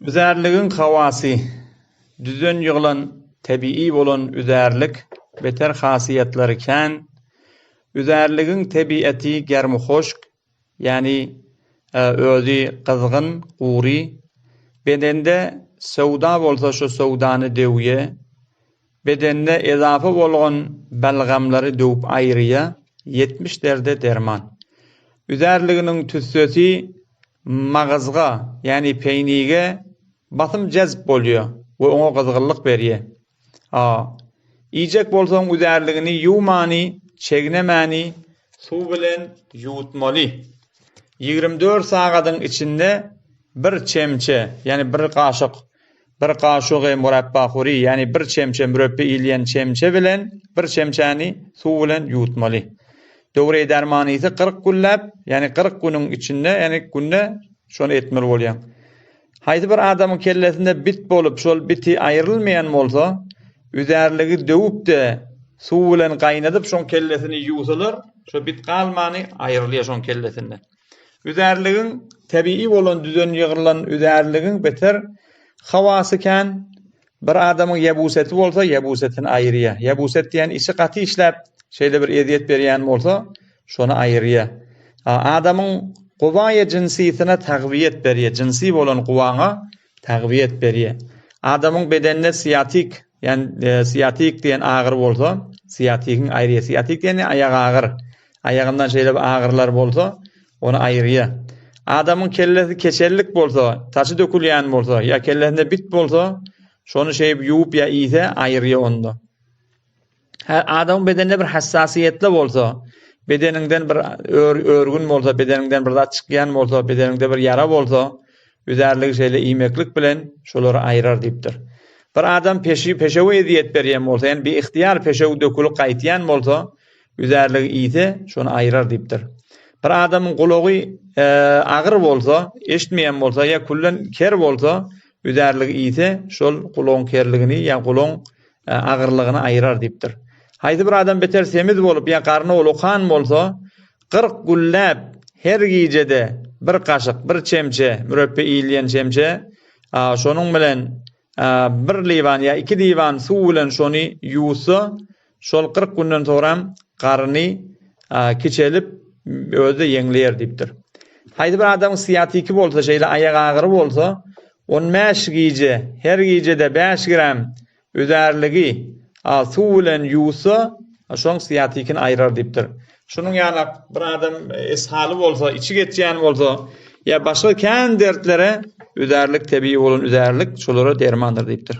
Üzerliğin havası, düzön yığılan tabii bolan üzerlik, beter hasiyetlerken, üzerliğin tabiati germi hoşk, yani özü kızgın, quri, bedende sevda bolsa şu sevdanı devye, bedende ezafa bolgan belgamları dövüp ayrıya, 70 derde derman. Üzerliğinin tüssösi mağızga, yani peynige batım cezb bolýar we oňa gyzgynlyk berýär. İjek bolsaň üzerligini ýuwmany, çegnemäni, suw bilen ýuwutmaly. 24 sagatyň içinde bir çemçe, yani bir kaşyk murabba huri, yani bir çemçe mürabbe ilýän çemçe bilen bir çemçäni suw bilen ýuwutmaly. Döwre dermany ise 40 günläp, yani 40 günüň içinde, yani günde şonu etmeli bolýar. Haýdy bir adamyň kellesinde bit bolup, şol biti aýrylmaýan bolsa, üzerligi döwüp de suw bilen gaýnadyp şoň kellesini ýuwsalar, şo bit galmany aýrylýar şoň kellesinden. Üzerligiň tabii bolan düzen ýygylan üzerligiň beter hawasy-kän bir adamyň ýabusety bolsa, ýabusetini aýrýar. Ýabuset diýen işi gaty işläp, şeýle bir eziýet berýän bolsa, şonu aýrýar. Adamyň Quwaya cinsiyetine tagwiyet berýär. Cinsi bolan quwaňa tagwiyet berýär. Adamyň bedenine siyatik, yani siyatik diýen agyr bolsa, siyatikiň aýrýar. Siyatik diýen aýag agyr. Aýagyndan şeýle agyrlar bolsa, onu aýrýar. Adamyň kellesi keçerlik bolsa, taşy dökülýän bolsa, ya kellesinde bit bolsa, şonu şeýip ýuwup ya ýyse aýrýar onda. Adamyň bedeninde bir hassasiyetli bolsa, bedeninden bir örgün bolsa, bedeninden bir zat çykýan bolsa, bedeninde bir yara bolsa, üzerligi şeýle iýmeklik bilen şolary aýrar diýipdir. Bir adam peşewe eziýet berýän bolsa, yani bir ihtiýar peşewe dökülip gaýtýan bolsa, üzerligi iýse şonu aýrar diýipdir. Bir adamyň gulagy agyr bolsa, eşitmeýän bolsa, ya kullan ker bolsa, üzerligi iýse şol gulagyň kerligini ya gulagyň agyrlygyny aýrar diýipdir. Haýdy bir adam beter semiz bolup, ya garny olukan bolsa, 40 günläp her gijede bir kaşyk, bir çemçe, mürabbe ilýän çemçe, şonuň bilen bir liwan ya 2 liwan suw bilen şonu ýuwsa, şol 40 günden soňra garny keçelip özü ýeňleýär diýipdir. Haýdy bir adam siyatiki bolsa, şeýle aýag agyry bolsa, 15 gije, her gijede 5 gram üzerligi suw bilen ýuwsa, şoň siyatikini aýrar diýipdir. Şunun ýaly bir adam ishaly bolsa, içi geçýän bolsa, ya başga kän dertlere üzerlik tabii bolan üzerlik şolara dermandyr diýipdir.